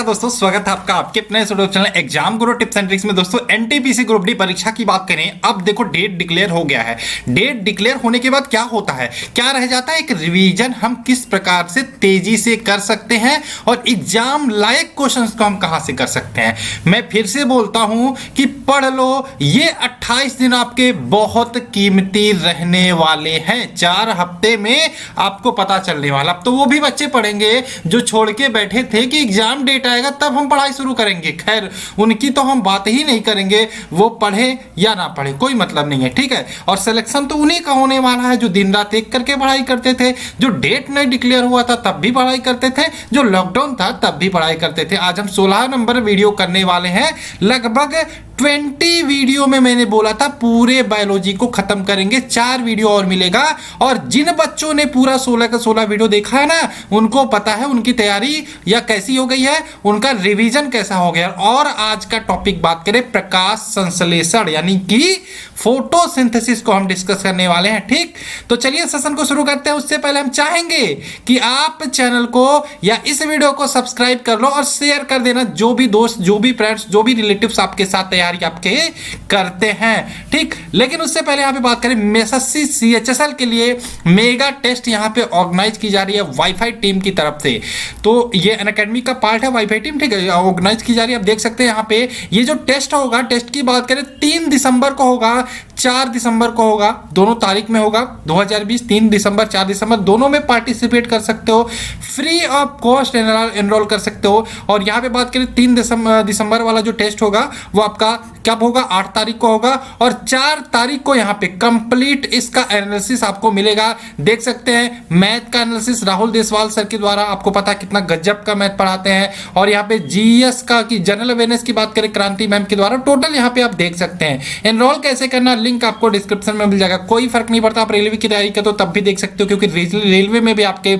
दोस्तों, स्वागत है आपका आपके अपने YouTube channel exam Guru tips and tricks में। दोस्तों एनटीपीसी ग्रुप डी परीक्षा की बात करें, अब देखो डेट डिक्लेयर हो गया है। डेट डिक्लेयर होने के बाद क्या होता है, क्या रह जाता है, एक रिवीजन हम किस प्रकार से तेजी से कर सकते हैं और एग्जाम लायक क्वेश्चंस को हम कहां से कर सकते हैं। मैं फिर से बोलता हूं कि पढ़ लो, ये 28 दिन आपके बहुत कीमती रहने वाले हैं। 4 हफ्ते में आपको पता चलने वाला। अब तो वो भी बच्चे पढ़ेंगे जो छोड़ के बैठे थे कि एग्जाम डेट आएगा तब हम पढ़ाई शुरू करेंगे। खैर, उनकी तो हम बात ही नहीं करेंगे, वो पढ़े या ना पढ़े कोई मतलब नहीं है, ठीक है। और सिलेक्शन तो उन्हीं का होने वाला है जो दिन रात एक करके पढ़ाई करते थे, जो डेट नहीं डिक्लेयर हुआ था तब भी पढ़ाई करते थे, जो लॉकडाउन था तब भी पढ़ाई करते थे। आज हम 16 नंबर वीडियो करने वाले हैं। लगभग 20 वीडियो में मैंने बोला था पूरे बायोलॉजी को खत्म करेंगे। 4 वीडियो और मिलेगा। और जिन बच्चों ने पूरा 16 का 16 वीडियो देखा है ना, उनको पता है उनकी तैयारी या कैसी हो गई है, उनका रिवीजन कैसा हो गया। और आज का टॉपिक बात करें प्रकाश संश्लेषण यानी कि फोटोसिंथेसिस को हम डिस्कस करने वाले हैं, ठीक। तो चलिए सेशन को शुरू करते हैं। उससे पहले हम चाहेंगे कि आप चैनल को या इस वीडियो को सब्सक्राइब कर लो और शेयर कर देना, जो भी दोस्त, जो भी फ्रेंड्स, जो भी रिलेटिव्स आपके साथ तैयारी आपके करते हैं, ठीक। लेकिन उससे पहले यहां पे बात करें एसएससी सीएचएसएल के लिए मेगा टेस्ट यहां पे ऑर्गेनाइज की जा रही है वाईफाई टीम की तरफ से। तो ये अनअकैडमी का पार्ट है वाईफाई टीम, ठीक है, ऑर्गेनाइज की जा रही है। आप देख सकते हैं यहां पे ये जो टेस्ट होगा, टेस्ट की बात करें 3 दिसंबर को होगा, 4 दिसंबर को होगा, दोनों तारीख में होगा 2020। 3 दिसंबर 4 दिसंबर दोनों में पार्टिसिपेट कर सकते हो, फ्री ऑफ कॉस्ट एनरोल कर सकते हो। और यहां पे बात करें 3 दिसंबर वाला जो टेस्ट होगा वो आपका कब होगा, 8 तारीख को होगा। और 4 तारीख को यहां पे कंप्लीट इसका एनालिसिस आपको मिलेगा। देख सकते हैं मैथ का एनालिसिस राहुल देसवाल सर के द्वारा, आपको पता है कितना गजब का मैथ पढ़ाते हैं। और यहां पे जीएस का की जनरल अवेयरनेस की बात करें क्रांति मैम के द्वारा, टोटल यहां पे आप देख सकते हैं। एनरोल कैसे करना, लिंक आपको डिस्क्रिप्शन में मिल जाएगा। कोई फर्क नहीं पड़ता, आप रेलवे की तैयारी करते हो तब भी देख सकते हो, क्योंकि रेलवे में भी आपके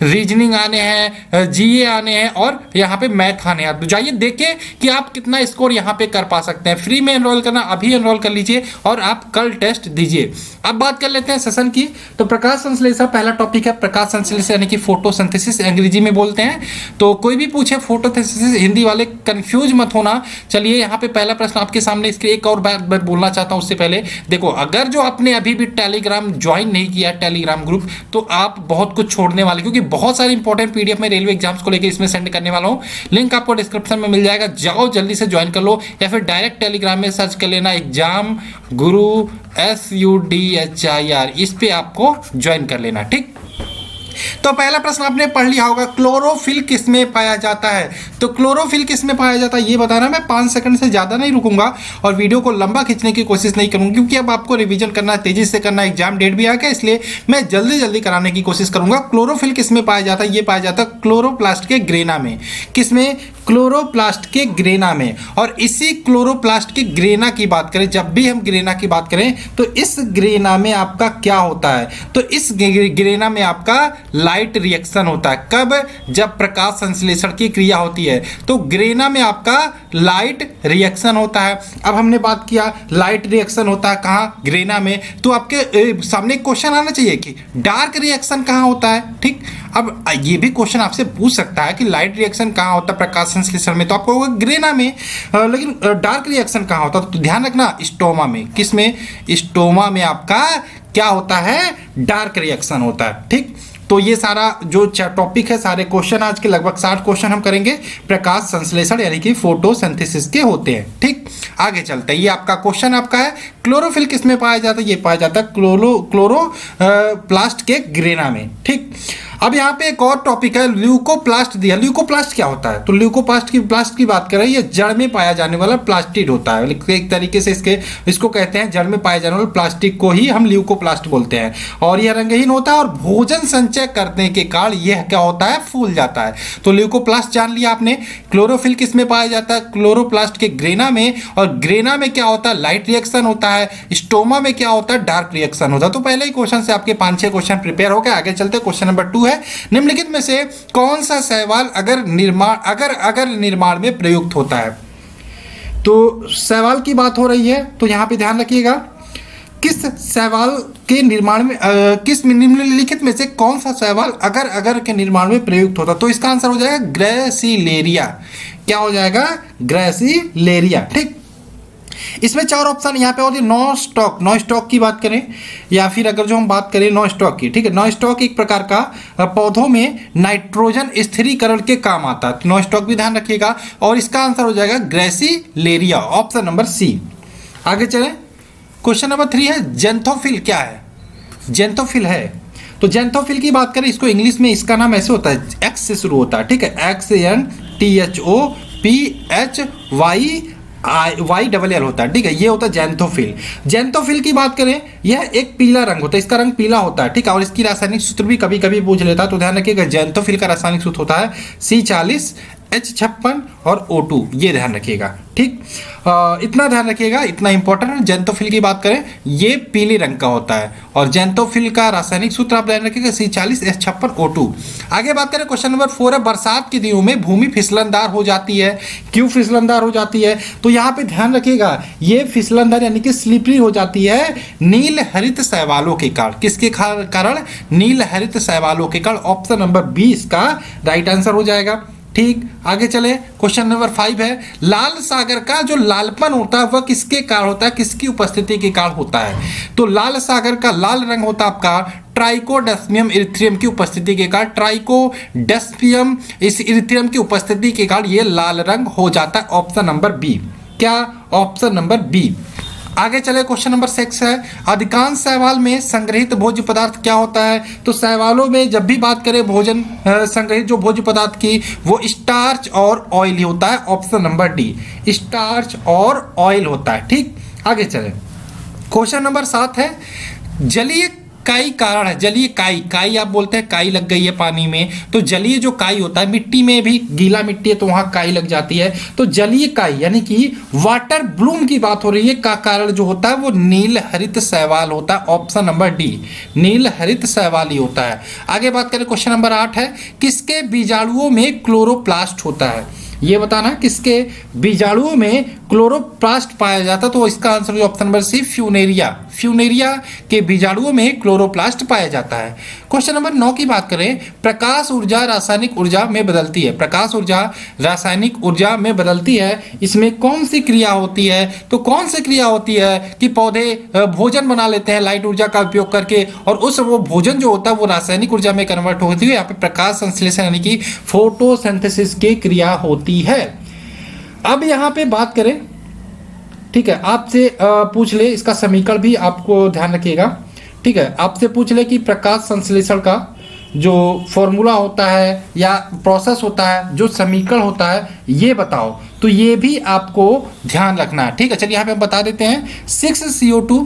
रीजनिंग आने हैं, जीए आने हैं और यहाँ पे मैथ आने हैं। जाइए देखिए कि आप कितना स्कोर यहाँ पे कर पा सकते हैं। फ्री में एनरोल करना, अभी एनरोल कर लीजिए और आप कल टेस्ट दीजिए। अब बात कर लेते हैं सेशन की। तो प्रकाश संश्लेषण पहला टॉपिक है। प्रकाश संश्लेषण यानी कि फोटोसिंथेसिस अंग्रेजी में बोलते हैं। तो कोई भी पूछे फोटोसिंथेसिस, हिंदी वाले कंफ्यूज मत होना। चलिए यहाँ पे पहला प्रश्न आपके सामने, इसके एक और बात मैं बोलना चाहता हूँ उससे पहले। देखो, अगर जो आपने अभी भी टेलीग्राम ज्वाइन नहीं किया, टेलीग्राम ग्रुप, तो आप बहुत कुछ छोड़ने वाले, क्योंकि बहुत सारे इंपॉर्टेंट पीडीएफ में रेलवे एग्जाम्स को लेकर इसमें सेंड करने वाला हूँ। लिंक आपको डिस्क्रिप्शन में मिल जाएगा, जाओ जल्दी से ज्वाइन कर लो, या फिर डायरेक्ट टेलीग्राम में सर्च कर लेना एग्जाम गुरु SUDHIR, इस पे आपको ज्वाइन कर लेना, ठीक। तो पहला प्रश्न आपने पढ़ लिया होगा, क्लोरोफिल किसमें पाया जाता है। तो क्लोरोफिल किसमें पाया जाता है ये बताना। मैं 5 सेकंड से ज़्यादा नहीं रुकूंगा और वीडियो को लंबा खींचने की कोशिश नहीं करूंगा, क्योंकि अब आपको रिवीजन करना है, तेजी से करना है, एग्जाम डेट भी आ गया, इसलिए मैं जल्दी जल्दी कराने की कोशिश करूंगा। क्लोरोफिल किसमें पाया जाता है, ये पाया जाता है क्लोरोप्लास्ट के ग्रेना में। किसमें, क्लोरोप्लास्ट के ग्रेना में। और इसी क्लोरोप्लास्ट के ग्रेना की बात करें, जब भी हम ग्रेना की बात करें तो इस ग्रेना में आपका क्या होता है, तो इस ग्रेना में आपका लाइट रिएक्शन होता है। कब, जब प्रकाश संश्लेषण की क्रिया होती है तो ग्रेना में आपका लाइट रिएक्शन होता है। अब हमने बात किया लाइट रिएक्शन होता है कहाँ, ग्रेना में। तो आपके सामने क्वेश्चन आना चाहिए कि डार्क रिएक्शन कहाँ होता है, ठीक। अब ये भी क्वेश्चन आपसे पूछ सकता है कि लाइट रिएक्शन कहाँ होता है प्रकाश संश्लेषण में, तो आपको होगा ग्रेना में। लेकिन डार्क रिएक्शन कहाँ होता है, तो ध्यान रखना स्टोमा में। किसमें, स्टोमा में आपका क्या होता है, डार्क रिएक्शन होता है, ठीक। तो ये सारा जो टॉपिक है, सारे क्वेश्चन आज के लगभग 60 क्वेश्चन हम करेंगे प्रकाश संश्लेषण यानी कि फोटोसिंथेसिस के होते हैं, ठीक। आगे चलते हैं। ये आपका क्वेश्चन आपका है, क्लोरोफिल किसमें पाया जाता है, ये पाया जाता है क्लोरोप्लास्ट के ग्रेना में, ठीक। अब यहाँ पे एक और टॉपिक है, ल्यूकोप्लास्ट दिया। ल्यूकोप्लास्ट क्या होता है, तो ल्यूकोप्लास्ट की बात करें, ये जड़ में पाया जाने वाला प्लास्टिड होता है। एक तरीके से इसको कहते हैं, जड़ में पाए जाने वाले प्लास्टिक को ही हम ल्यूकोप्लास्ट बोलते हैं। और यह रंगहीन होता है और भोजन संचय करने के कारण यह क्या होता है, फूल जाता है। तो ल्यूकोप्लास्ट जान लिया आपने। क्लोरोफिल किसमें पाया जाता है, क्लोरोप्लास्ट के ग्रेना में। और ग्रेना में क्या होता है, लाइट रिएक्शन होता है। स्टोमा में क्या होता है, डार्क रिएक्शन होता है। तो पहले ही क्वेश्चन से आपके 5-6 क्वेश्चन प्रिपेयर हो गए। आगे चलते, क्वेश्चन नंबर 2 है, निम्नलिखित में से कौन सा शैवाल अगर निर्माण में प्रयुक्त होता है। तो शैवाल की बात हो रही है, तो यहां पे ध्यान रखिएगा। किस शैवाल के निर्माण में किस निम्नलिखित में से कौन सा शैवाल अगर अगर के निर्माण में प्रयुक्त होता? तो इसका आंसर हो जाएगा ग्रेसिलेरिया। क्या हो जाएगा? ग्रेसिलेरिया। ठीक, इसमें 4 ऑप्शन यहाँ पे होती है। नो स्टॉक की बात करें या फिर अगर जो हम बात करें नो स्टॉक की, ठीक है, नो स्टॉक एक प्रकार का पौधों में नाइट्रोजन स्थिरीकरण के काम आता है। नो स्टॉक भी ध्यान रखिएगा और इसका आंसर हो जाएगा ग्रेसिलेरिया, ऑप्शन नंबर सी। आगे चलें, क्वेश्चन नंबर 3 है जेंथोफिल क्या है? जेंथोफिल है तो जेंथोफिल की बात करें, इसको इंग्लिश में इसका नाम ऐसे होता है, एक्स से शुरू होता है, ठीक है, XNTHOPHYL होता है, ठीक है, ये होता है जेंथोफिल। जेंथोफिल की बात करें, यह एक पीला रंग होता है, इसका रंग पीला होता है, ठीक है, और इसकी रासायनिक सूत्र भी कभी कभी पूछ लेता है, तो ध्यान रखिएगा जेंथोफिल का रासायनिक सूत्र होता है C40 H56 और O2, ये ध्यान रखिएगा। ठीक, इतना ध्यान रखिएगा, इतना इंपॉर्टेंट है। जेंथोफिल की बात करें, ये पीले रंग का होता है और जेंथोफिल का रासायनिक सूत्र आप ध्यान रखिएगा C40 H56 O2। आगे बात करें, क्वेश्चन नंबर 4 है बरसात के दिनों में भूमि फिसलनदार हो जाती है। क्यों फिसलनदार हो जाती है? तो यहाँ पे ध्यान रखिएगा, ये फिसलनदार यानी कि स्लिपरी हो जाती है नील हरित शैवालों के कारण। किसके कारण? नील हरित शैवालों के कारण। ऑप्शन नंबर 20 का राइट आंसर हो जाएगा। ठीक, आगे चले, क्वेश्चन नंबर 5 है लाल सागर का जो लालपन होता है वह किसके कारण होता है, किसकी उपस्थिति के कारण होता है? तो लाल सागर का लाल रंग होता है आपका ट्राइकोडेस्मियम इरिथ्रियम की उपस्थिति के कारण। ट्राइकोडेस्मियम इस इरिथ्रियम की उपस्थिति के कारण ये लाल रंग हो जाता है। Option number B. क्या? Option number B. आगे चले, क्वेश्चन नंबर 6 है अधिकांश शैवाल में संग्रहित भोज्य पदार्थ क्या होता है? तो शैवालों में जब भी बात करें भोजन संग्रहित जो भोज्य पदार्थ की, वो स्टार्च और ऑयल ही होता है। ऑप्शन नंबर डी, स्टार्च और ऑयल होता है। ठीक, आगे चले, क्वेश्चन नंबर 7 है जलीय काई कारण है। जलीय काई, काई आप बोलते हैं काई लग गई है पानी में, तो जलीय जो काई होता है, मिट्टी में भी गीला मिट्टी है तो वहां काई लग जाती है, तो जलीय काई यानी कि वाटर ब्लूम की बात हो रही है, का कारण जो होता है वो नील हरित शैवाल होता है। ऑप्शन नंबर डी, नील हरित शैवाल ही होता है। आगे बात करें, क्वेश्चन नंबर 8 है किसके बीजाणुओं में क्लोरोप्लास्ट होता है? ये बताना किसके बीजाणुओं में क्लोरोप्लास्ट पाया जाता है? तो इसका आंसर है option number C, Funaria. Funaria के बीजाणुओं में क्लोरोप्लास्ट पाया जाता है। क्वेश्चन नंबर 9 की बात करें, प्रकाश ऊर्जा रासायनिक ऊर्जा में बदलती है। प्रकाश ऊर्जा रासायनिक ऊर्जा में बदलती है, इसमें कौन सी क्रिया होती है? तो कौन सी क्रिया होती है कि पौधे भोजन बना लेते हैं लाइट ऊर्जा का उपयोग करके, और उस वो भोजन जो होता है वो रासायनिक ऊर्जा में कन्वर्ट होती है। यहाँ पे प्रकाश संश्लेषण यानी कि फोटोसिंथेसिस की क्रिया होती है। अब यहाँ पे बात करें, ठीक है, आपसे पूछ ले, इसका समीकरण भी आपको ध्यान रखिएगा, ठीक है, आपसे पूछ ले कि प्रकाश संश्लेषण का जो फॉर्मूला होता है या प्रोसेस होता है, जो समीकरण होता है, ये बताओ। तो ये भी आपको ध्यान रखना है। ठीक है, चलिए यहाँ पे हम बता देते हैं 6CO2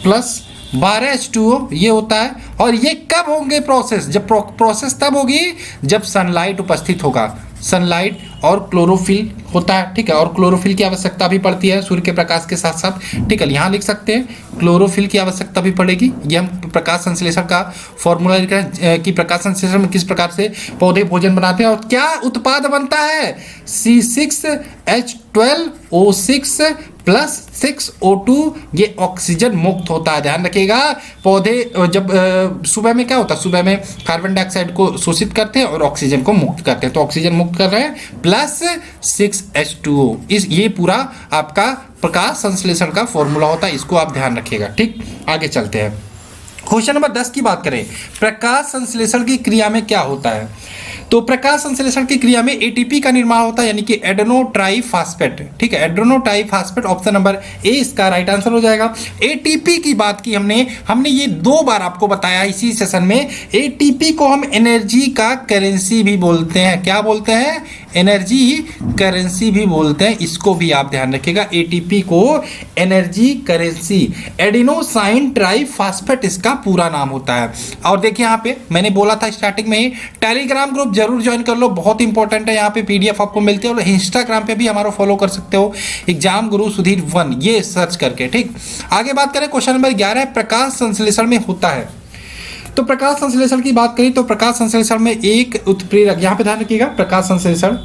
प्लस 12H2O ये होता है। और ये कब होंगे प्रोसेस? जब प्रोसेस तब होगी जब सनलाइट उपस्थित होगा। सनलाइट और क्लोरोफिल होता है, ठीक है, और क्लोरोफिल की आवश्यकता भी पड़ती है सूर्य के प्रकाश के साथ साथ। ठीक है, यहाँ लिख सकते हैं क्लोरोफिल की आवश्यकता भी पड़ेगी। ये हम प्रकाश संश्लेषण का फॉर्मूला लिख रहे हैं कि प्रकाश संश्लेषण में किस प्रकार से पौधे भोजन बनाते हैं और क्या उत्पाद बनता है। C6H12O6 प्लस 6O2 ये ऑक्सीजन मुक्त होता है। ध्यान रखिएगा, पौधे जब सुबह में क्या होता है, सुबह में कार्बन डाइऑक्साइड को शोषित करते हैं और ऑक्सीजन को मुक्त करते हैं, तो ऑक्सीजन मुक्त कर रहे हैं प्लस 6H2O। इस ये पूरा आपका प्रकाश संश्लेषण का फॉर्मूला होता है, इसको आप ध्यान रखिएगा। ठीक, आगे चलते हैं, क्वेश्चन नंबर 10 की बात करें, प्रकाश संश्लेषण की क्रिया में क्या होता है? तो प्रकाश संश्लेषण की क्रिया में एटीपी का निर्माण होता है, यानी कि एडेनोट्राइफॉस्फेट। ठीक है, एडेनोट्राइफॉस्फेट, ऑप्शन नंबर ए इसका राइट आंसर हो जाएगा। एटीपी की बात की हमने ये 2 बार आपको बताया इसी सेशन में। एटीपी को हम एनर्जी का करेंसी भी बोलते हैं। क्या बोलते हैं? एनर्जी करेंसी भी बोलते हैं, इसको भी आप ध्यान रखिएगा। एटीपी को एनर्जी करेंसी, एडिनोसाइन ट्राइफॉस्फेट इसका पूरा नाम होता है। और देखिए यहाँ पे मैंने बोला था स्टार्टिंग में ही, टेलीग्राम ग्रुप जरूर ज्वाइन कर लो, बहुत इंपॉर्टेंट है। यहाँ पे पीडीएफ आपको मिलती है और इंस्टाग्राम पे भी हमारा फॉलो कर सकते हो, एग्जाम गुरु सुधीर 1 ये सर्च करके। ठीक, आगे बात करें, क्वेश्चन नंबर 11 प्रकाश संश्लेषण में होता है। तो प्रकाश संश्लेषण की बात करें तो प्रकाश संश्लेषण में एक उत्प्रेरक, यहाँ पे ध्यान रखिएगा, प्रकाश संश्लेषण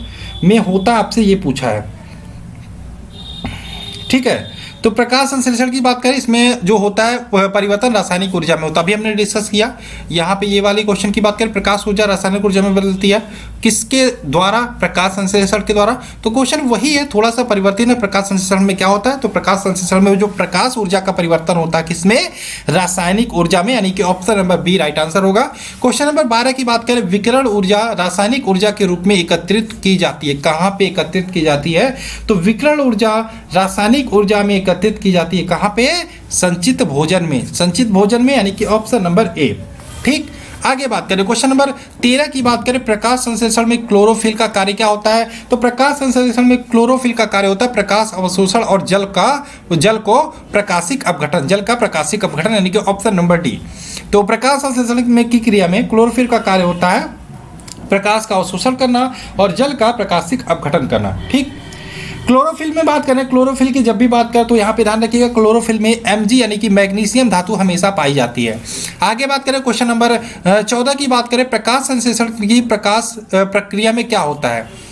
में होता है, आपसे ये पूछा है। ठीक है, तो प्रकाश संश्लेषण की बात करें, इसमें जो होता है परिवर्तन रासायनिक ऊर्जा में होता है। अभी हमने डिस्कस किया यहाँ पे ये वाली क्वेश्चन की बात करें, प्रकाश ऊर्जा रासायनिक ऊर्जा में बदलती है किसके द्वारा? प्रकाश संश्लेषण के द्वारा। तो क्वेश्चन वही है, थोड़ा सा परिवर्तन है। प्रकाश संश्लेषण में क्या होता है? तो प्रकाश संश्लेषण में जो प्रकाश ऊर्जा का परिवर्तन होता है किसमें? रासायनिक ऊर्जा में, यानी कि option number B right answer होगा। क्वेश्चन नंबर 12 की बात करें, विकिरण ऊर्जा रासायनिक ऊर्जा के रूप में एकत्रित की जाती है। कहाँ पे एकत्रित की जाती है? तो विकिरण ऊर्जा रासायनिक ऊर्जा में एकत्रित की जाती है कहाँ पे? संचित भोजन में। संचित भोजन में, यानी कि ऑप्शन नंबर ए। ठीक, आगे बात करें क्वेश्चन नंबर 13 की बात करें, प्रकाश संश्लेषण में क्लोरोफिल का कार्य क्या होता है? तो प्रकाश संश्लेषण में क्लोरोफिल का कार्य होता है प्रकाश अवशोषण और जल को प्रकाशिक अपघटन, जल का प्रकाशिक अपघटन, यानी कि ऑप्शन नंबर डी। तो प्रकाश संश्लेषण में की क्रिया में क्लोरोफिल का कार्य होता है प्रकाश का अवशोषण करना और जल का प्रकाशिक अपघटन करना। ठीक, क्लोरोफिल में बात करें, क्लोरोफिल की जब भी बात करें तो यहाँ पे ध्यान रखिएगा, क्लोरोफिल में Mg यानी कि मैग्नीशियम धातु हमेशा पाई जाती है। आगे बात करें क्वेश्चन नंबर 14 की बात करें, प्रकाश संश्लेषण की प्रकाश प्रक्रिया में क्या होता है?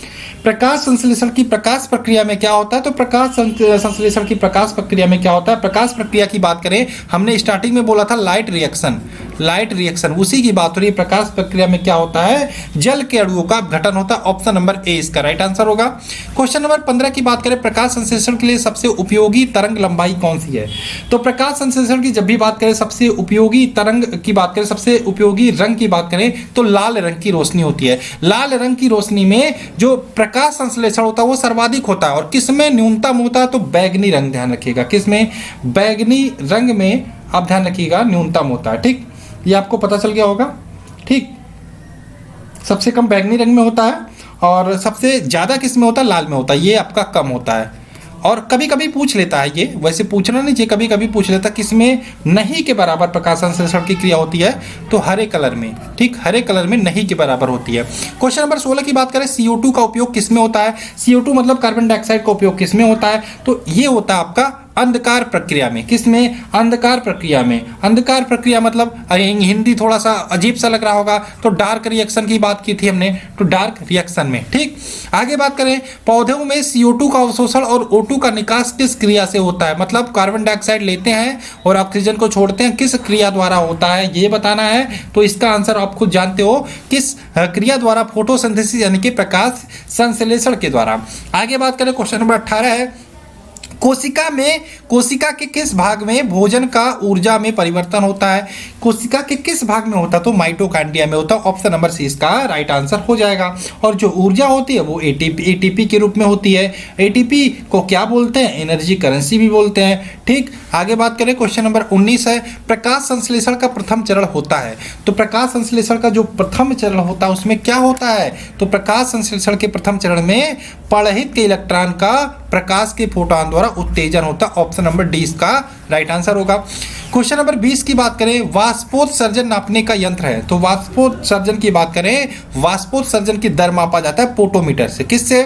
प्रकाश संश्लेषण की प्रकाश प्रक्रिया में क्या होता है? तो प्रकाश संश्लेषण की प्रकाश प्रक्रिया में क्या होता है? प्रकाश प्रक्रिया की बात करें, हमने स्टार्टिंग में बोला था लाइट रिएक्शन, लाइट रिएक्शन उसी की बात हो रही है। प्रकाश प्रक्रिया में क्या होता है? जल के अणुओं का अपघटन होता है। ऑप्शन नंबर ए इसका राइट आंसर होगा। क्वेश्चन नंबर 15 की बात करें, प्रकाश संश्लेषण के लिए सबसे उपयोगी तरंग लंबाई कौन सी है? तो प्रकाश संश्लेषण की जब भी बात करें, सबसे उपयोगी तरंग की बात करें, सबसे उपयोगी रंग की बात करें तो लाल रंग की रोशनी होती है। लाल रंग की रोशनी में जो प्रकाश संश्लेषण होता है वो सर्वाधिक होता है। और किसमें न्यूनतम होता है? तो बैगनी रंग, ध्यान रखिएगा किसमें? बैगनी रंग में आप ध्यान रखिएगा न्यूनतम होता है। ठीक, ये आपको पता चल गया होगा। ठीक, सबसे कम बैगनी रंग में होता है और सबसे ज़्यादा किस में होता है? लाल में होता है। ये आपका कम होता है। और कभी कभी पूछ लेता है, ये वैसे पूछना नहीं चाहिए, कभी कभी पूछ लेता है किसमें नहीं के बराबर प्रकाश संश्लेषण की क्रिया होती है? तो हरे कलर में। ठीक, हरे कलर में नहीं के बराबर होती है। क्वेश्चन नंबर 16 की बात करें, CO2 का उपयोग किसमें होता है? CO2 मतलब कार्बन डाइऑक्साइड का उपयोग किसमें होता है? तो ये होता है आपका अंधकार प्रक्रिया में। किसमें? अंधकार प्रक्रिया में। अंधकार प्रक्रिया मतलब हिंदी थोड़ा सा अजीब सा लग रहा होगा, तो डार्क रिएक्शन की बात की थी हमने, तो डार्क रिएक्शन में। ठीक, आगे बात करें, पौधों में CO2 का अवशोषण और O2 का निकास किस क्रिया से होता है? मतलब कार्बन डाइऑक्साइड लेते हैं और ऑक्सीजन को छोड़ते हैं, किस क्रिया द्वारा होता है ये बताना है। तो इसका आंसर आप खुद जानते हो, किस क्रिया द्वारा? फोटोसिंथेसिस यानी कि प्रकाश संश्लेषण के द्वारा। आगे बात करें, क्वेश्चन नंबर 18 है, कोशिका के किस भाग में भोजन का ऊर्जा में परिवर्तन होता है? कोशिका के किस भाग में होता है? तो माइटोकॉन्ड्रिया में होता है। ऑप्शन नंबर सी इसका राइट आंसर हो जाएगा। और जो ऊर्जा होती है वो एटीपी के रूप में होती है। एटीपी को क्या बोलते हैं? एनर्जी करेंसी भी बोलते हैं। ठीक, आगे बात करें, क्वेश्चन नंबर 19 है, प्रकाश संश्लेषण का प्रथम चरण होता है। तो प्रकाश संश्लेषण का जो प्रथम चरण होता है उसमें क्या होता है? तो प्रकाश संश्लेषण के प्रथम चरण में पड़हित के इलेक्ट्रॉन का प्रकाश के फोटोन द्वारा उत्तेजन होता है। ऑप्शन नंबर डी इसका राइट आंसर होगा। क्वेश्चन नंबर 20 की बात करें, वाष्पोत्सर्जन नापने का यंत्र है। तो वाष्पोत्सर्जन की बात करें, वाष्पोत्सर्जन की दर मापा जाता है पोटोमीटर से। किससे?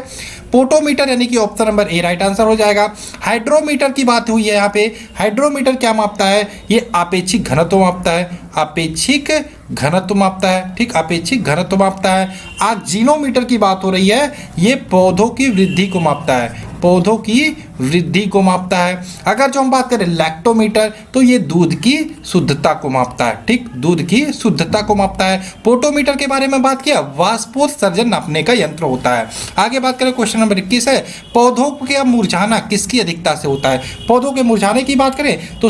पोटोमीटर, यानी कि option number A right answer हो जाएगा। हाइड्रोमीटर की बात हुई है यहाँ पे। हाइड्रोमीटर क्या मापता है? ये आपेक्षिक घनत्व मापता है। आपेक्षिक घनत्व मापता है। ठीक, आपेक्षिक घनत्व मापता है। ऑक्सीनोमीटर की बात हो रही है, ये पौधों की वृद्धि को मापता है। पौधों की वृद्धि को मापता है। अगर जो हम बात करें लैक्टोमीटर, तो ये दूध की शुद्धता को मापता है। ठीक, दूध की शुद्धता को मापता है। पोटोमीटर के बारे में बात किया, वाष्पोत्सर्जन नापने का यंत्र होता है। आगे बात करें, क्वेश्चन नंबर 21 है, पौधों का मुरझाना किसकी अधिकता से होता है? पौधों के मुरझाने की बात करें तो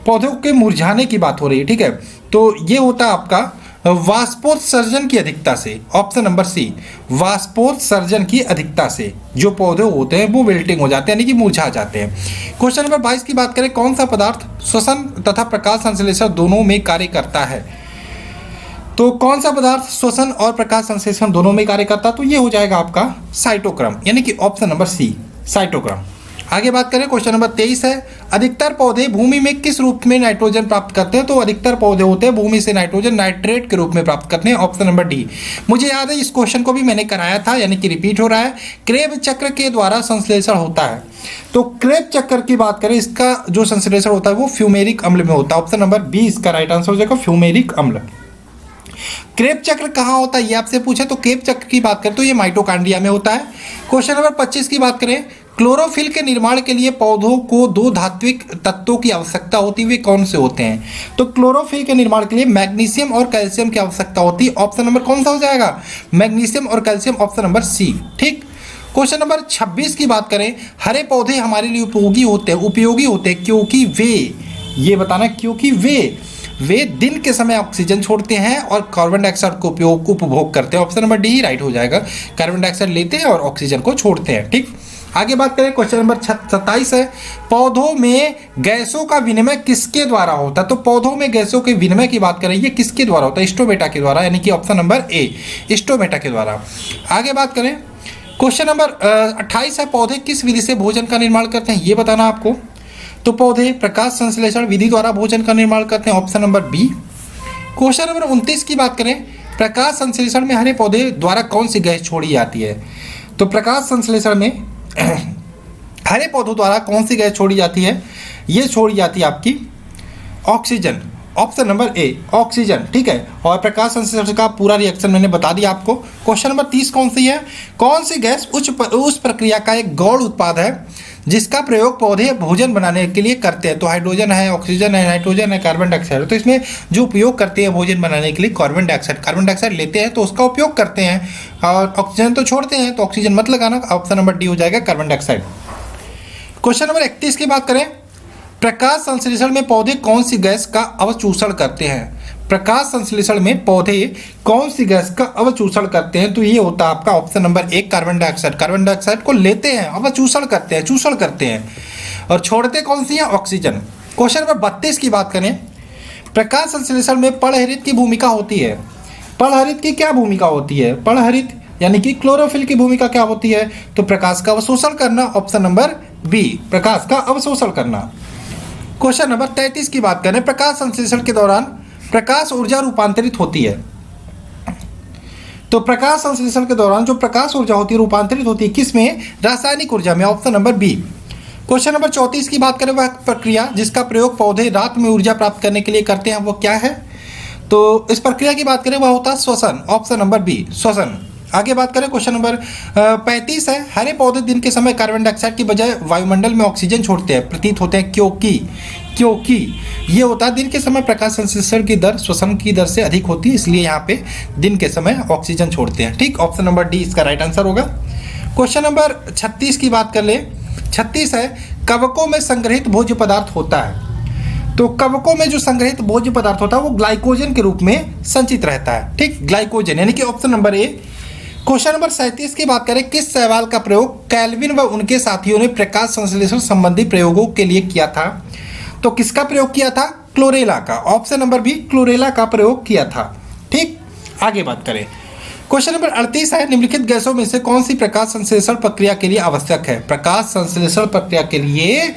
पौधों के मुरझाने की बात हो रही है। ठीक है, तो ये होता है आपका वाष्पोत्सर्जन की अधिकता से। ऑप्शन नंबर सी, वाष्पोत्सर्जन की अधिकता से जो पौधे होते हैं वो विल्टिंग हो जाते हैं, यानी कि मुरझा जाते हैं। क्वेश्चन नंबर 22 की बात करें, कौन सा पदार्थ श्वसन तथा प्रकाश संश्लेषण दोनों में कार्य करता है? तो कौन सा पदार्थ श्वसन और प्रकाश संश्लेषण दोनों में कार्य करता है? तो ये हो जाएगा आपका साइटोक्रोम, यानी कि ऑप्शन नंबर सी, साइटोक्रोम। आगे बात करें, क्वेश्चन नंबर 23 है, अधिकतर पौधे भूमि में किस रूप में नाइट्रोजन प्राप्त करते हैं? तो अधिकतर पौधे होते हैं भूमि से नाइट्रोजन नाइट्रेट के रूप में प्राप्त करते हैं। Option number D. मुझे याद है इस क्वेश्चन को भी मैंने कराया था, यानी कि रिपीट हो रहा है। क्रेब चक्र के द्वारा संश्लेषण होता है। तो क्रेब चक्र की बात करें, इसका जो संश्लेषण होता है वो फ्यूमेरिक अम्ल में होता है। ऑप्शन नंबर बी इसका राइट आंसर हो जाएगा, फ्यूमेरिक अम्ल। क्रेब चक्र कहाँ होता है ये आपसे पूछे, तो क्रेब चक्र की बात करें तो ये माइटोकॉन्ड्रिया में होता है। क्वेश्चन नंबर 25 की बात करें, क्लोरोफिल के निर्माण के लिए पौधों को दो धात्विक तत्वों की आवश्यकता होती है, वे कौन से होते हैं? तो क्लोरोफिल के निर्माण के लिए मैग्नीशियम और कैल्शियम की आवश्यकता होती है। ऑप्शन नंबर कौन सा हो जाएगा? मैग्नीशियम और कैल्शियम, ऑप्शन नंबर सी। ठीक। क्वेश्चन नंबर 26 की बात करें, हरे पौधे हमारे लिए उपयोगी होते हैं क्योंकि वे, ये बताना, क्योंकि वे दिन के समय ऑक्सीजन छोड़ते हैं और कार्बन डाइऑक्साइड को उपभोग करते हैं। ऑप्शन नंबर डी ही राइट हो जाएगा, कार्बन डाइऑक्साइड लेते हैं और ऑक्सीजन को छोड़ते हैं। ठीक। आगे बात करें, क्वेश्चन नंबर 27 है, पौधों में गैसों का विनिमय किसके द्वारा होता है? तो पौधों में गैसों के विनिमय की बात करें, ये किसके द्वारा होता है? स्टोमेटा के द्वारा, यानी कि ऑप्शन नंबर ए, स्टोमेटा के द्वारा। आगे बात करें, क्वेश्चन नंबर 28 है, पौधे किस विधि से भोजन का निर्माण करते हैं? ये बताना आपको। तो पौधे प्रकाश संश्लेषण विधि द्वारा भोजन का निर्माण करते हैं, option number B. Question number 29 की बात करें, प्रकाश संश्लेषण में हरे पौधे द्वारा कौन सी गैस छोड़ी जाती है? तो प्रकाश संश्लेषण में हरे पौधों द्वारा कौन सी गैस छोड़ी जाती है? ये छोड़ी जाती है आपकी oxygen, option number A, oxygen. ठीक है, और प्रकाश संश्लेषण का पूरा रिएक्शन मैंने बता दिया आपको। क्वेश्चन नंबर 30 कौन सी है? कौन सी गैस उस प्रक्रिया का एक गौण उत्पाद है जिसका प्रयोग पौधे भोजन बनाने के लिए करते हैं? तो हाइड्रोजन है, ऑक्सीजन है, नाइट्रोजन है, कार्बन डाइऑक्साइड है। तो इसमें जो उपयोग करते हैं भोजन बनाने के लिए कार्बन डाइऑक्साइड लेते हैं तो उसका उपयोग करते हैं, और ऑक्सीजन तो छोड़ते हैं, तो ऑक्सीजन मत लगाना, ऑप्शन नंबर डी हो जाएगा, कार्बन डाइऑक्साइड। क्वेश्चन नंबर 31 की बात करें, प्रकाश संश्लेषण में पौधे कौन सी गैस का अवशोषण करते हैं? प्रकाश संश्लेषण में पौधे कौन सी गैस का अवशोषण करते हैं? तो ये होता है आपका ऑप्शन नंबर एक, कार्बन डाइऑक्साइड। कार्बन डाइऑक्साइड को लेते हैं, अवशोषण करते हैं, चूषण करते हैं, और छोड़ते कौन सी है? ऑक्सीजन। क्वेश्चन नंबर 32 की बात करें, प्रकाश संश्लेषण में पर्णहरित की भूमिका होती है। पर्णहरित की क्या भूमिका होती है? पर्णहरित यानी कि क्लोरोफिल की भूमिका क्या होती है? तो प्रकाश का अवशोषण करना, ऑप्शन नंबर बी, प्रकाश का अवशोषण करना। क्वेश्चन नंबर 33 की बात करें, प्रकाश संश्लेषण के दौरान प्रकाश ऊर्जा रूपांतरित होती है। तो प्रकाश संश्लेषण के दौरान जो प्रकाश ऊर्जा होती है रूपांतरित होती है किसमें? रासायनिक ऊर्जा में, option number B. Question number 34 की बात करें, वह प्रक्रिया जिसका प्रयोग पौधे रात में ऊर्जा प्राप्त करने के लिए करते हैं वो क्या है? तो इस प्रक्रिया की बात करें वह होता है श्वसन, ऑप्शन नंबर बी, श्वसन। आगे बात करें, क्वेश्चन नंबर 35 है, हरे पौधे दिन के समय कार्बन डाइऑक्साइड की बजाय वायुमंडल में ऑक्सीजन छोड़ते हैं, प्रतीत होते हैं, क्योंकि ये होता है दिन के समय प्रकाश संश्लेषण की दर श्वसन की दर से अधिक होती है, इसलिए यहाँ पे दिन के समय ऑक्सीजन छोड़ते हैं। ठीक, ऑप्शन नंबर डी इसका राइट आंसर होगा। क्वेश्चन नंबर 36 की बात कर ले, 36 है, कवकों में संग्रहित भोज्य पदार्थ होता है। तो कवकों में जो संग्रहित भोज्य पदार्थ होता है वो ग्लाइकोजन के रूप में संचित रहता है। ठीक, ग्लाइकोजन यानी कि option number A. Question number 37 की बात करें, किस शैवाल का प्रयोग कैल्विन व उनके साथियों ने प्रकाश संश्लेषण संबंधी प्रयोगों के लिए किया था? तो किसका प्रयोग किया था? क्लोरेला का, ऑप्शन नंबर बी, क्लोरेला का प्रयोग किया था। ठीक, आगे बात करें, क्वेश्चन नंबर 38 है, निम्नलिखित गैसों में से कौन सी प्रकाश संश्लेषण प्रक्रिया के लिए आवश्यक है? प्रकाश संश्लेषण प्रक्रिया के लिए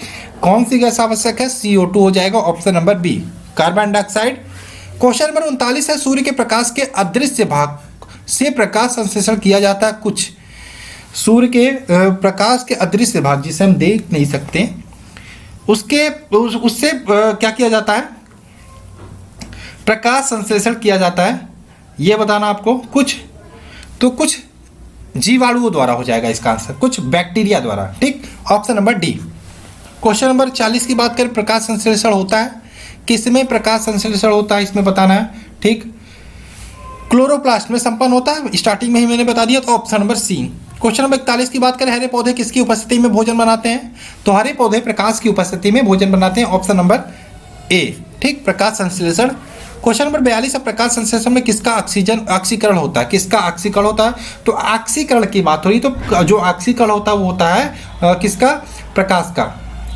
कौन सी गैस आवश्यक है? CO2 हो जाएगा, option number B, carbon dioxide. Question number 39 है, सूर्य के प्रकाश के अदृश्य भाग से प्रकाश संश्लेषण किया जाता है कुछ। सूर्य के प्रकाश के अदृश्य भाग जिसे हम देख नहीं सकते उससे क्या किया जाता है? प्रकाश संश्लेषण किया जाता है। ये बताना आपको, कुछ जीवाणुओं द्वारा हो जाएगा इसका आंसर, कुछ बैक्टीरिया द्वारा। ठीक, option number D. Question number 40 की बात करें, प्रकाश संश्लेषण होता है किसमें? प्रकाश संश्लेषण होता है इसमें बताना है। ठीक, क्लोरोप्लास्ट में संपन्न होता है, स्टार्टिंग में ही मैंने बता दिया, तो option number C. Question number 41 की बात करें, हरे पौधे किसकी उपस्थिति में भोजन बनाते हैं? तो हरे पौधे प्रकाश की उपस्थिति में भोजन बनाते हैं, ऑप्शन नंबर ए। ठीक, प्रकाश संश्लेषण। क्वेश्चन नंबर 42 है, प्रकाश संश्लेषण में किसका ऑक्सीकरण होता है? किसका ऑक्सीकरण होता है? तो ऑक्सीकरण की बात हो रही, तो जो ऑक्सीकरण होता है वो होता है किसका? प्रकाश का,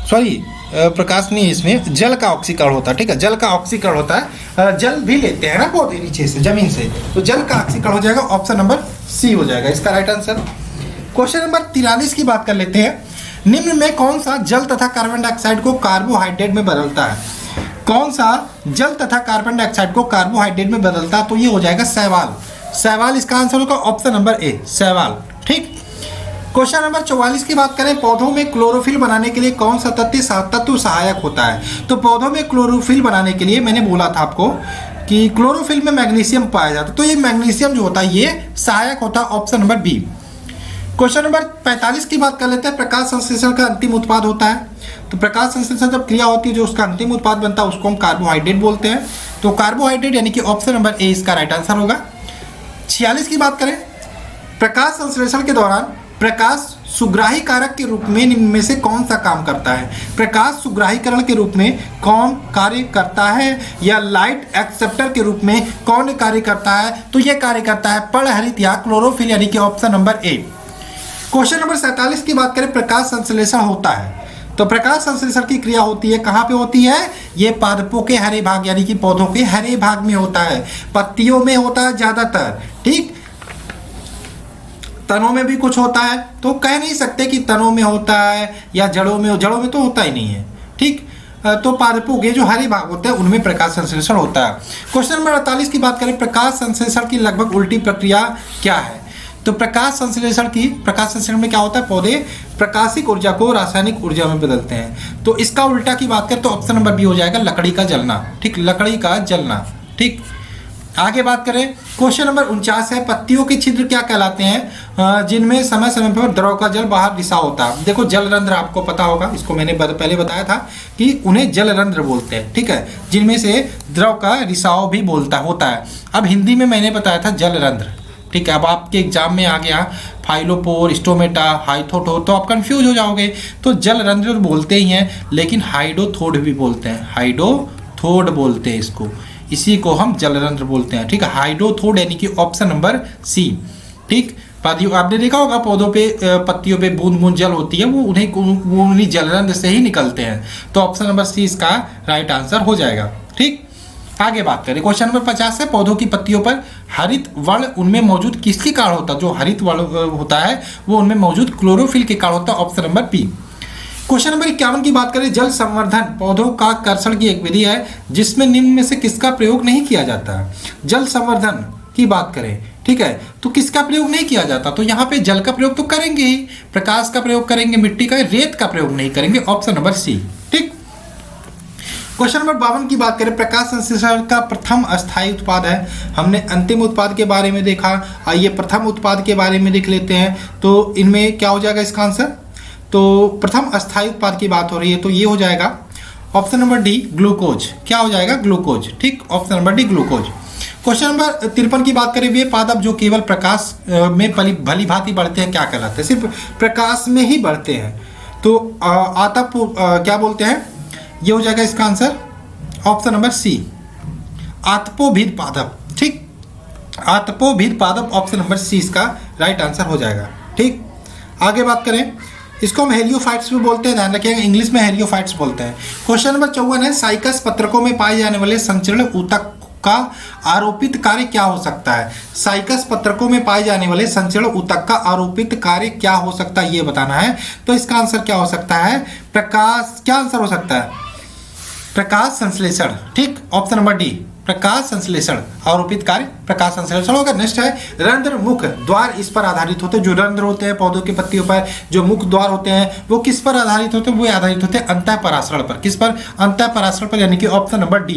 सॉरी प्रकाश नहीं, इसमें जल का ऑक्सीकरण होता है। ठीक है, जल का ऑक्सीकरण होता है, जल भी लेते हैं ना पौधे नीचे से, जमीन से, तो जल का ऑक्सीकरण हो जाएगा, ऑप्शन नंबर सी हो जाएगा इसका राइट आंसर। क्वेश्चन नंबर 43 की बात कर लेते हैं, निम्न में कौन सा जल तथा कार्बन डाइऑक्साइड को कार्बोहाइड्रेट में बदलता है? कौन सा जल तथा कार्बन डाइऑक्साइड को कार्बोहाइड्रेट में बदलता है? तो ये हो जाएगा शैवाल, शैवाल इसका आंसर होगा, ऑप्शन नंबर ए, शैवाल। ठीक, क्वेश्चन नंबर 44 की बात करें, पौधों में क्लोरोफिल बनाने के लिए कौन सा तत्व सहायक होता है? तो पौधों में क्लोरोफिल बनाने के लिए मैंने बोला था आपको कि क्लोरोफिल में मैग्नीशियम पाया जाता है, तो ये मैग्नीशियम जो होता है ये सहायक होता है, option number B. Question number 45 की बात कर लेते हैं। प्रकाश संश्लेषण का अंतिम उत्पाद होता है। तो प्रकाश संश्लेषण जब क्रिया होती है, जो उसका अंतिम उत्पाद बनता है उसको हम कार्बोहाइड्रेट बोलते हैं। तो कार्बोहाइड्रेट यानी कि ऑप्शन नंबर ए इसका राइट आंसर होगा। 46 की बात करें, प्रकाश संश्लेषण के दौरान प्रकाश सुग्राही कारक के रूप में निम्न में से कौन सा काम करता है? प्रकाश सुग्राहीकरण के रूप में कौन कार्य करता है, या लाइट एक्सेप्टर के रूप में कौन कार्य करता है? तो यह कार्य करता है पर्णहरित या क्लोरोफिल, यानी कि option number A. Question number 47 की बात करें, प्रकाश संश्लेषण होता है। तो प्रकाश संश्लेषण की क्रिया होती है, कहाँ पे होती है? ये पादपों के हरे भाग यानी कि पौधों के हरे भाग में होता है, पत्तियों में होता है ज्यादातर, ठीक। तनों में भी कुछ होता है, तो कह नहीं सकते कि तनों में होता है या जड़ों में तो होता ही नहीं है, ठीक। तो पादपों के जो हरे भाग होते हैं उनमें प्रकाश संश्लेषण होता है। क्वेश्चन नंबर 48 की बात करें, प्रकाश संश्लेषण की लगभग उल्टी प्रक्रिया क्या है? तो प्रकाश संश्लेषण में क्या होता है? पौधे प्रकाशिक ऊर्जा को रासायनिक ऊर्जा में बदलते हैं। तो इसका उल्टा की बात करें तो ऑप्शन नंबर बी हो जाएगा, लकड़ी का जलना, ठीक, लकड़ी का जलना, ठीक। आगे बात करें, क्वेश्चन नंबर 49 है, पत्तियों के छिद्र क्या कहलाते हैं जिनमें समय समय पर द्रव का जल बाहर रिसा होता है? देखो जलरंध्र आपको पता होगा, इसको मैंने पहले बताया था कि उन्हें जलरंध्र बोलते हैं, ठीक है, जिनमें से द्रव का रिसाव भी होता है। अब हिंदी में मैंने बताया था जलरंध्र, ठीक है। अब आपके एग्जाम में आ गया फाइलोपोर, स्टोमेटा, हाइथोटोर, तो आप कंफ्यूज हो जाओगे। तो जलरंध्र बोलते ही हैं, लेकिन हाइडोथोड भी बोलते हैं, हाइडोथोड बोलते हैं इसको, इसी को हम जलरंध्र बोलते हैं, ठीक है। हाइडोथोड यानी कि ऑप्शन नंबर सी, ठीक। आपने देखा होगा पौधों पे पत्तियों पे बूंद बूंद जल होती है, वो उन्हीं जलरंध्र से ही निकलते हैं। तो ऑप्शन नंबर सी इसका राइट आंसर हो जाएगा, ठीक। आगे बात करें, क्वेश्चन नंबर 50 है, पौधों की पत्तियों पर हरित वर्ण उनमें मौजूद किसके कारण होता है? जो हरित वर्ण होता है वो उनमें मौजूद क्लोरोफिल के कारण होता है, option number B. Question number 51 की बात करें, जल संवर्धन पौधों का कर्षण की एक विधि है जिसमें निम्न में से किसका प्रयोग नहीं किया जाता है? जल संवर्धन की बात करें, ठीक है, तो किसका प्रयोग नहीं किया जाता? तो यहाँ पे जल का प्रयोग तो करेंगे ही, प्रकाश का प्रयोग करेंगे, मिट्टी का, रेत का प्रयोग नहीं करेंगे, ऑप्शन नंबर सी, ठीक। क्वेश्चन नंबर 52 की बात करें, प्रकाश संश्लेषण का प्रथम अस्थायी उत्पाद है। हमने अंतिम उत्पाद के बारे में देखा, आइए प्रथम उत्पाद के बारे में देख लेते हैं। तो इनमें क्या हो जाएगा इसका आंसर? तो प्रथम अस्थायी उत्पाद की बात हो रही है, तो ये हो जाएगा ऑप्शन नंबर डी, ग्लूकोज। क्या हो जाएगा? ग्लूकोज, ठीक, option number D, glucose. Question number 53 की बात करें, वे पादप जो केवल प्रकाश में भली भांति बढ़ते हैं क्या कहलाते हैं? सिर्फ प्रकाश में ही बढ़ते हैं, तो आतप क्या बोलते हैं? ये हो जाएगा इसका आंसर ऑप्शन नंबर सी, आतपोभिद पादप, ठीक, आतपोभिद पादप, ऑप्शन नंबर सी इसका राइट आंसर हो जाएगा, ठीक। आगे बात करें, इसको हम हेलियोफाइट्स भी बोलते हैं, ध्यान रखिएगा, इंग्लिश में हेलियोफाइट्स बोलते हैं। क्वेश्चन नंबर 54 है, साइकस पत्रकों में पाए जाने वाले संचरण ऊतक का आरोपित कार्य क्या हो सकता है? साइकस पत्रकों में पाए जाने वाले संचरण ऊतक का आरोपित कार्य क्या हो सकता है, ये बताना है। तो इसका आंसर क्या हो सकता है? प्रकाश, क्या आंसर हो सकता है? प्रकाश संश्लेषण, ठीक, ऑप्शन नंबर डी, प्रकाश संश्लेषण, आरोपित कार्य प्रकाश संश्लेषण होगा। नेक्स्ट है, रंध्र मुख द्वार इस पर आधारित होते हैं। जो रंध्र होते हैं पौधों की पत्तियों पर, जो मुख द्वार होते हैं वो किस पर आधारित होते हैं? वो आधारित होते हैं अंतःपराशरण पर। किस पर? अंतःपराशरण पर, यानी कि option number D.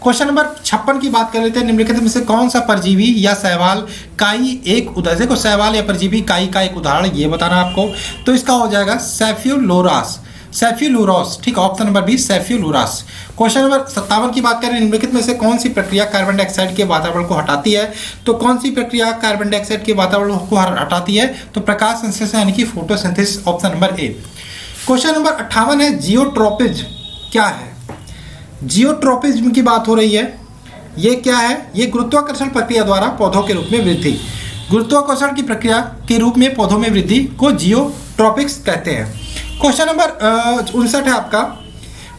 Question number 56 की बात कर लेते हैं, निम्नलिखित में से कौन सा परजीवी या शैवाल काई एक उदाहरण, देखो शैवाल या परजीवी काई का एक उदाहरण ये बताना आपको। तो इसका हो जाएगा सेफ्यूलोरास, सेफ्यूलुरोस, ठीक, ऑप्शन नंबर बी, सेफ्यूलुरास। क्वेश्चन नंबर 57 की बात करें, निम्नलिखित में से कौन सी प्रक्रिया कार्बन डाइऑक्साइड के वातावरण को हटाती है? तो कौन सी प्रक्रिया कार्बन डाइऑक्साइड के वातावरण को हटाती है? तो प्रकाश संश्लेषण यानी कि photosynthesis, option number A. Question number 58 है, जियोट्रोपिज्म क्या है? जियोट्रोपिज्म की बात हो रही है, ये क्या है? ये गुरुत्वाकर्षण प्रक्रिया द्वारा पौधों के रूप में वृद्धि, गुरुत्वाकर्षण की प्रक्रिया के रूप में पौधों में वृद्धि को जियोट्रोपिक्स कहते हैं। क्वेश्चन नंबर 59 है आपका,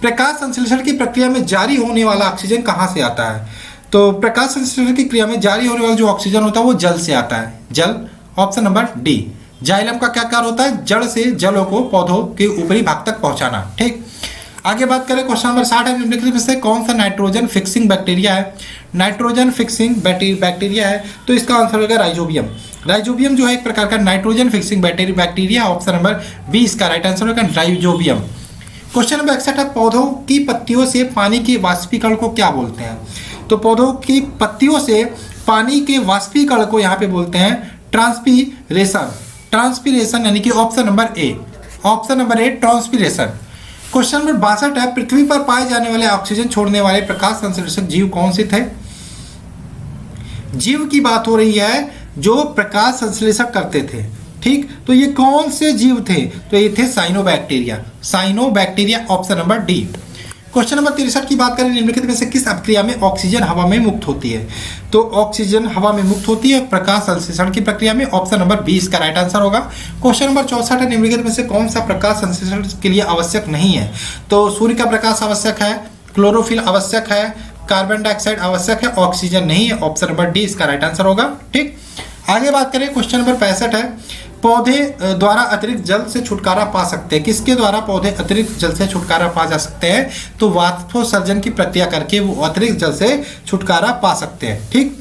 प्रकाश संश्लेषण की प्रक्रिया में जारी होने वाला ऑक्सीजन कहाँ से आता है? तो प्रकाश संश्लेषण की क्रिया में जारी होने वाला जो ऑक्सीजन होता है वो जल से आता है, जल, ऑप्शन नंबर डी। जाइलम का क्या कार्य होता है? जड़ से जलों को पौधों के ऊपरी भाग तक पहुंचाना, ठीक। आगे बात करें, क्वेश्चन नंबर 60 है, निम्नलिखित में से कौन सा नाइट्रोजन फिक्सिंग बैक्टीरिया है? नाइट्रोजन फिक्सिंग बैक्टीरिया है, तो इसका आंसर होगा राइजोबियम। राइजोबियम जो है एक प्रकार का nitrogen fixing bacteria, option number B इसका राइट आंसर होगा, राइजोबियम। क्वेश्चन नंबर 61 है, पौधों की पत्तियों से पानी के वाष्पीकरण को क्या बोलते हैं? तो पौधों की पत्तियों से पानी के वाष्पीकरण को यहाँ पे बोलते हैं ट्रांसपीरेशन, ट्रांसपीरेशन यानी कि option number A, transpiration. Question number 62 है, पृथ्वी पर पाए जाने वाले ऑक्सीजन छोड़ने वाले प्रकाश संश्लेषक जीव कौन से थे? जीव की बात हो रही है जो प्रकाश संश्लेषक करते थे, ठीक। तो ये कौन से जीव थे? तो ये थे cyanobacteria, option number D. Question number 63 की बात करें, निम्नलिखित में से किस अभिक्रिया में ऑक्सीजन हवा में मुक्त होती है? तो ऑक्सीजन हवा में मुक्त होती है प्रकाश संश्लेषण की प्रक्रिया में, ऑप्शन नंबर 20 का राइट आंसर होगा। क्वेश्चन नंबर 64 है, निम्नलिखित में से कौन सा प्रकाश संश्लेषण के लिए आवश्यक नहीं है? तो सूर्य का प्रकाश आवश्यक है, क्लोरोफिल आवश्यक है, कार्बन डाइऑक्साइड आवश्यक है, ऑक्सीजन नहीं है, ऑप्शन नंबर डी इसका राइट आंसर होगा, ठीक। आगे बात करें, क्वेश्चन नंबर 65 है, पौधे द्वारा अतिरिक्त जल से छुटकारा पा सकते हैं। किसके द्वारा पौधे अतिरिक्त जल से छुटकारा पा जा सकते हैं? तो वाष्पोत्सर्जन की प्रक्रिया करके वो अतिरिक्त जल से छुटकारा पा सकते हैं, ठीक।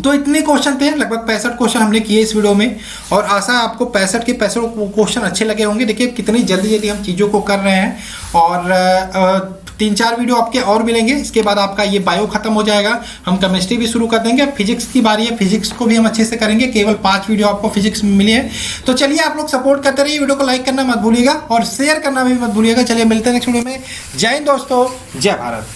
तो इतने क्वेश्चन थे, लगभग 65 क्वेश्चन हमने किए इस वीडियो में, और आशा है आपको 65 के 65 क्वेश्चन अच्छे लगे होंगे। देखिए कितनी जल्दी हम चीज़ों को कर रहे हैं, और 3-4 वीडियो आपके और मिलेंगे। इसके बाद आपका ये बायो खत्म हो जाएगा, हम केमिस्ट्री भी शुरू कर देंगे। अब फिजिक्स की बारी है, फिजिक्स को भी हम अच्छे से करेंगे। केवल 5 वीडियो आपको फिजिक्स में मिली है। तो चलिए आप लोग सपोर्ट करते रहिए, वीडियो को लाइक करना मत भूलिएगा और शेयर करना भी मत भूलिएगा। चलिए मिलते हैं नेक्स्ट वीडियो में। जय हिंद दोस्तों, जय भारत।